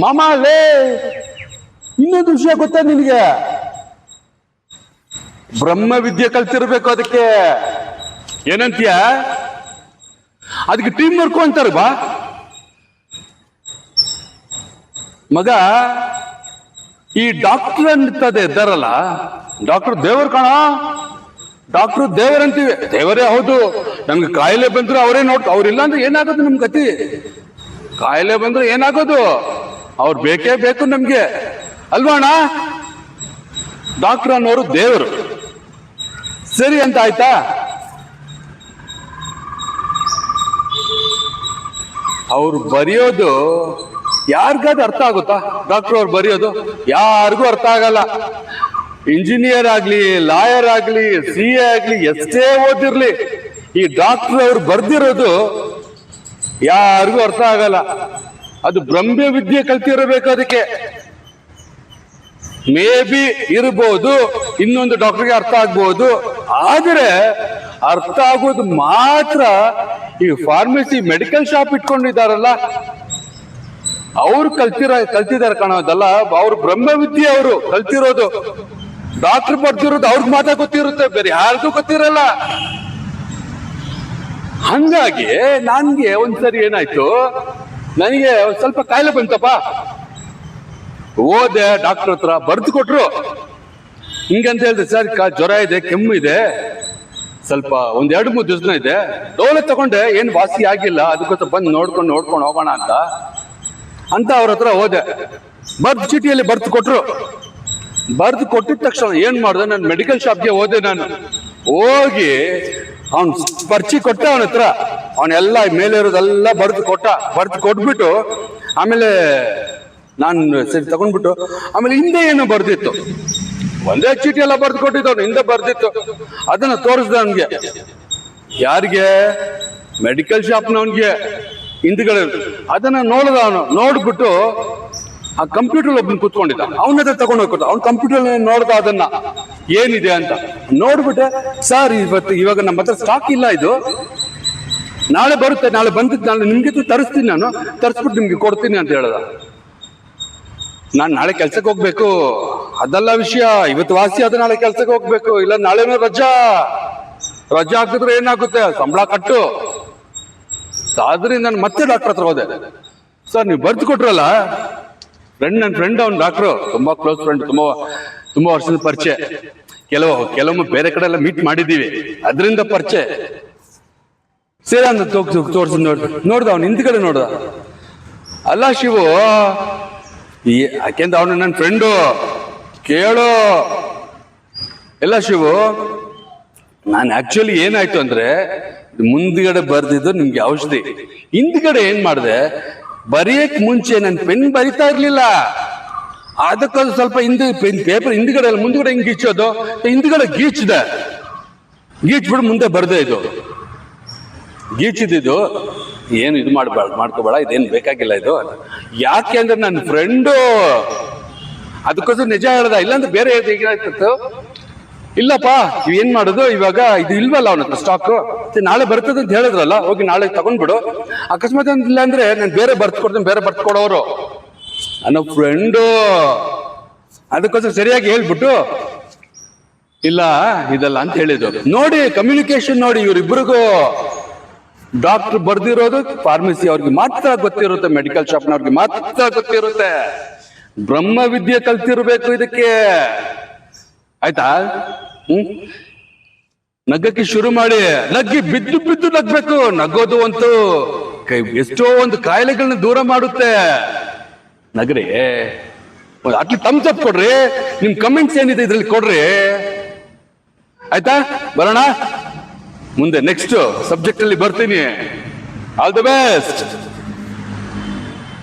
ಮಾಮ ಲೇ, ಇನ್ನೊಂದು ವಿಷಯ ಗೊತ್ತಾ ನಿನಗೆ? ಬ್ರಹ್ಮ ವಿದ್ಯೆ ಕಲ್ತಿರ್ಬೇಕು ಅದಕ್ಕೆ. ಏನಂತೀಯ? ಅದಕ್ಕೆ ಟೀಮ್ ವರ್ಕ್ ಅಂತಾರೆ ಬಾ ಮಗ. ಈ ಡಾಕ್ಟರ್ ಅಂತದೆ ಇದ್ದಾರಲ್ಲ, ಡಾಕ್ಟರ್ ದೇವರು ಕಣ. ಡಾಕ್ಟರ್ ದೇವರಂತೀವಿ, ದೇವರೇ ಹೌದು. ನಮ್ಗೆ ಕಾಯಿಲೆ ಬಂದ್ರು ಅವರೇ ಅವ್ರಿಲ್ಲ ಅಂದ್ರೆ ಏನಾಗೋದು ನಮ್ ಗತಿ? ಕಾಯಿಲೆ ಬಂದ್ರೆ ಏನಾಗೋದು? ಅವ್ರು ಬೇಕೇ ಬೇಕು ನಮ್ಗೆ, ಅಲ್ವಾ ಅಣ್ಣ? ಡಾಕ್ಟರ್ ಅನ್ನೋರು ದೇವರು, ಸರಿ ಅಂತ ಆಯ್ತಾ? ಅವ್ರು ಬರೆಯೋದು ಯಾರಿಗಾದ್ರು ಅರ್ಥ ಆಗುತ್ತಾ? ಡಾಕ್ಟರ್ ಅವ್ರು ಬರೆಯೋದು ಯಾರಿಗೂ ಅರ್ಥ ಆಗಲ್ಲ. ಇಂಜಿನಿಯರ್ ಆಗ್ಲಿ, ಲಾಯರ್ ಆಗ್ಲಿ, CA ಆಗ್ಲಿ, ಎಷ್ಟೇ ಓದಿರ್ಲಿ, ಈ ಡಾಕ್ಟರ್ ಅವ್ರು ಬರ್ದಿರೋದು ಯಾರಿಗೂ ಅರ್ಥ ಆಗಲ್ಲ. ಅದು ಬ್ರಹ್ಮ ವಿದ್ಯೆ ಕಲ್ತಿರಬೇಕು ಅದಕ್ಕೆ. ಮೇ ಬಿ ಇರ್ಬೋದು, ಇನ್ನೊಂದು ಡಾಕ್ಟರ್ಗೆ ಅರ್ಥ ಆಗ್ಬಹುದು, ಆದ್ರೆ ಅರ್ಥ ಆಗೋದು ಮಾತ್ರ ಈ ಫಾರ್ಮಸಿ ಮೆಡಿಕಲ್ ಶಾಪ್ ಇಟ್ಕೊಂಡಿದ್ದಾರಲ್ಲ ಅವ್ರು ಕಲ್ತಿದ್ದಾರೆ ಕಾಣೋದಲ್ಲ. ಅವ್ರು ಬ್ರಹ್ಮ ವಿದ್ಯೆ ಅವರು ಕಲ್ತಿರೋದು. ಡಾಕ್ಟರ್ ಬರ್ತಿರೋದು ಅವ್ರಿಗೆ ಮಾತ್ರ ಗೊತ್ತಿರುತ್ತೆ, ಬೇರೆ ಯಾರಿಗೂ ಗೊತ್ತಿರಲ್ಲ. ಹಂಗಾಗಿ ನನ್ಗೆ ಒಂದ್ಸರಿ ಏನಾಯ್ತು, ನನಗೆ ಒಂದ್ ಸ್ವಲ್ಪ ಕಾಯಿಲೆ ಬಂತಪ್ಪ. ಹೋದೆ ಡಾಕ್ಟರ್ ಹತ್ರ, ಬರ್ದು ಕೊಟ್ರು. ಹಿಂಗಂತ ಹೇಳಿದೆ, ಸರ್ ಜ್ವರ ಇದೆ, ಕೆಮ್ಮು ಇದೆ, ಸ್ವಲ್ಪ ಒಂದ್ 2-3 ದಿವಸ ಇದೆ. ಡೋಲೆ ತಗೊಂಡೆ, ಏನ್ ವಾಸಿ ಆಗಿಲ್ಲ, ಅದಕ್ಕೋಸ್ಕರ ಬಂದು ನೋಡ್ಕೊಂಡು ಹೋಗೋಣ ಅಂತ ಅವ್ರ ಹತ್ರ ಹೋದೆ. ಬರ್ದು ಚೀಟಿಯಲ್ಲಿ ಬರ್ದು ಕೊಟ್ರು. ಬರ್ದು ಕೊಟ್ಟಿದ ತಕ್ಷಣ ಏನ್ ಮಾಡ್ದೆ, ನಾನು ಮೆಡಿಕಲ್ ಶಾಪ್ಗೆ ಹೋದೆ. ನಾನು ಹೋಗಿ ಅವನ್ ಪರ್ಚಿ ಕೊಟ್ಟ ಅವನ ಹತ್ರ. ಅವನೆಲ್ಲ ಮೇಲೆ ಇರೋದೆಲ್ಲ ಬರ್ದು ಕೊಟ್ಬಿಟ್ಟು ಆಮೇಲೆ ನಾನು ಸರಿ ತಗೊಂಡ್ಬಿಟ್ಟು ಆಮೇಲೆ ಹಿಂದೆ ಏನೋ ಬರ್ದಿತ್ತು, ಒಂದೇ ಚೀಟಿ ಎಲ್ಲ ಬರ್ದು ಕೊಟ್ಟಿದ್ದವನು, ಹಿಂದೆ ಬರ್ದಿತ್ತು. ಅದನ್ನ ತೋರಿಸ್ದೆ ಅವನ್ಗೆ. ಯಾರಿಗೆ? ಮೆಡಿಕಲ್ ಶಾಪ್ನವನ್ಗೆ. ಹಿಂದ್ಗಡೆ ಅದನ್ನ ನೋಡ್ದ ಅವನು. ನೋಡ್ಬಿಟ್ಟು ಆ ಕಂಪ್ಯೂಟರ್ ಒಬ್ಬನ ಕೂತ್ಕೊಂಡಿದ್ದ, ಅವನ ಹತ್ರ ತಗೊಂಡು ಹೋಗ್ಕೊತ. ಅವ್ನ ಕಂಪ್ಯೂಟರ್ ನೋಡ್ದ ಅದನ್ನ ಏನಿದೆ ಅಂತ. ನೋಡ್ಬಿಟ್ಟೆ, ಸರ್ ಇವಾಗ ನಮ್ಮ ಹತ್ರ ಸ್ಟಾಕ್ ಇಲ್ಲ, ಇದು ನಾಳೆ ಬರುತ್ತೆ, ನಾಳೆ ಬಂದಿದ್ದು ನಾಳೆ ನಿಮ್ಗೆ ತರಿಸ್ತೀನಿ, ನಾನು ತರಿಸ್ಬಿಟ್ಟು ನಿಮ್ಗೆ ಕೊಡ್ತೀನಿ ಅಂತ ಹೇಳ್ದ. ನಾನು ನಾಳೆ ಕೆಲ್ಸಕ್ಕೆ ಹೋಗ್ಬೇಕು, ಅದೆಲ್ಲ ವಿಷಯ. ಇವತ್ತು ವಾಸಿ ಆದ ನಾಳೆ ಕೆಲ್ಸಕ್ಕೆ ಹೋಗ್ಬೇಕು, ಇಲ್ಲ ನಾಳೆನೂ ರಜಾ ಹಾಕಿದ್ರೆ ಏನಾಗುತ್ತೆ, ಸಂಬಳ ಕಟ್ಟು. ಆದ್ರಿಂದ ನಾನು ಮತ್ತೆ ಡಾಕ್ಟರ್ ಹತ್ರ ಹೋದೆ. ಸರ್ ನೀವು ಬರ್ದು ಕೊಟ್ರಲ್ಲ, ನನ್ನ ಫ್ರೆಂಡ್ ಅವ್ನು ಡಾಕ್ಟ್ರು, ತುಂಬಾ ಕ್ಲೋಸ್ ಫ್ರೆಂಡ್, ತುಂಬಾ ವರ್ಷದ ಪರಿಚಯ. ಕೆಲವೊಮ್ಮೆ ಬೇರೆ ಕಡೆ ಎಲ್ಲ ಮೀಟ್ ಮಾಡಿದ್ದೀವಿ, ಅದರಿಂದ ಪರಿಚಯ. ಸೇರಿ ಅಂತ ತೋರ್ಸಿ ನೋಡ್ದ. ಅವ್ನು ಹಿಂದ್ಗಡೆ ನೋಡ್ದ. ಅಲ್ಲ ಶಿವು, ಯಾಕೆಂದ್ರೆ ಅವನು ನನ್ನ ಫ್ರೆಂಡು, ಕೇಳೋ. ಎಲ್ಲ ಶಿವು, ನಾನು ಆಕ್ಚುಲಿ ಏನಾಯ್ತು ಅಂದ್ರೆ, ಮುಂದ್ಗಡೆ ಬರ್ದಿದ್ದು ನಿಮ್ಗೆ ಔಷಧಿ, ಹಿಂದ್ಗಡೆ ಏನ್ ಮಾಡಿದೆ, ಬರೆಯಕ್ ಮುಂಚೆ ನನ್ನ ಪೆನ್ ಬರಿತಾ ಇರ್ಲಿಲ್ಲ. ಅದಕ್ಕೊಂದು ಸ್ವಲ್ಪ ಪೇಪರ್ ಹಿಂದ್ಗಡೆ ಮುಂದ್ಗಡೆ ಹಿಂಗ್ ಗೀಚೋದು, ಹಿಂದ್ಗಡೆ ಗೀಚ್ಬಿಟ್ಟು ಮುಂದೆ ಬರ್ದೆ. ಇದು ಗೀಚಿದ್ದು ಏನು ಇದು ಮಾಡ್ಕೋಬೇಡ, ಇದೇನು ಬೇಕಾಗಿಲ್ಲ ಇದು. ಯಾಕೆ ಅಂದ್ರೆ ನನ್ನ ಫ್ರೆಂಡು, ಅದಕ್ಕೋಸ್ಕರ ನಿಜ ಹೇಳ್ದ. ಇಲ್ಲಾಂದ್ರೆ ಬೇರೆ ಹೇಗಾಯ್ತು, ಇಲ್ಲಪ್ಪ ಏನ್ ಮಾಡೋದು ಇವಾಗ, ಇದು ಇಲ್ವಲ್ಲ ಅವನ ಹತ್ರ ಸ್ಟಾಕ್, ನಾಳೆ ಬರ್ತದೆ ಅಂತ ಹೇಳಿದ್ರಲ್ಲ, ಹೋಗಿ ನಾಳೆ ತಗೊಂಡ್ಬಿಡು. ಅಕಸ್ಮಾತ್ ಇಲ್ಲ ಅಂದ್ರೆ ನಾನು ಬೇರೆ ಬರ್ತ್ ಕೊಡ್ತೀನಿ, ಬೇರೆ ಬರ್ತ್ ಕೊಡೋರು ನನ್ನ ಫ್ರೆಂಡು. ಅದಕ್ಕೋಸ್ಕರ ಸರಿಯಾಗಿ ಹೇಳ್ಬಿಟ್ಟು ಇಲ್ಲ ಇದಲ್ಲ ಅಂತ ಹೇಳಿದ್ರು. ನೋಡಿ ಕಮ್ಯುನಿಕೇಶನ್ ನೋಡಿ, ಇವ್ರಿಬ್ರಿಗೂ. ಡಾಕ್ಟರ್ ಬರ್ದಿರೋದು ಫಾರ್ಮಸಿ ಅವ್ರಿಗೆ ಮಾತ್ರ ಗೊತ್ತಿರುತ್ತೆ, ಮೆಡಿಕಲ್ ಶಾಪ್ನವ್ರಿಗೆ ಮಾತ್ರ ಗೊತ್ತಿರುತ್ತೆ. ಬ್ರಹ್ಮ ವಿದ್ಯೆ ಕಲ್ತಿರ್ಬೇಕು ಇದಕ್ಕೆ, ಆಯ್ತಾ? ನಗ್ಗಕ್ಕೆ ಶುರು ಮಾಡಿ, ನಗ್ಗಿ ಬಿದ್ದು ನಗ್ಬೇಕು. ನಗೋದು ಅಂತೂ ಎಷ್ಟೋ ಒಂದು ಕಾಯಿಲೆಗಳನ್ನ ದೂರ ಮಾಡುತ್ತೆ. ನಗ್ರಿ, ಅಟ್ಲಿ ಥಮ್ಸ್ ಅಪ್ ಕೊಡ್ರಿ, ನಿಮ್ ಕಮೆಂಟ್ಸ್ ಏನಿದೆ ಇದ್ರಲ್ಲಿ ಕೊಡ್ರಿ, ಆಯ್ತಾ? ಬರೋಣ ಮುಂದೆ, ನೆಕ್ಸ್ಟ್ ಸಬ್ಜೆಕ್ಟ್ ಅಲ್ಲಿ ಬರ್ತೀನಿ. All the best.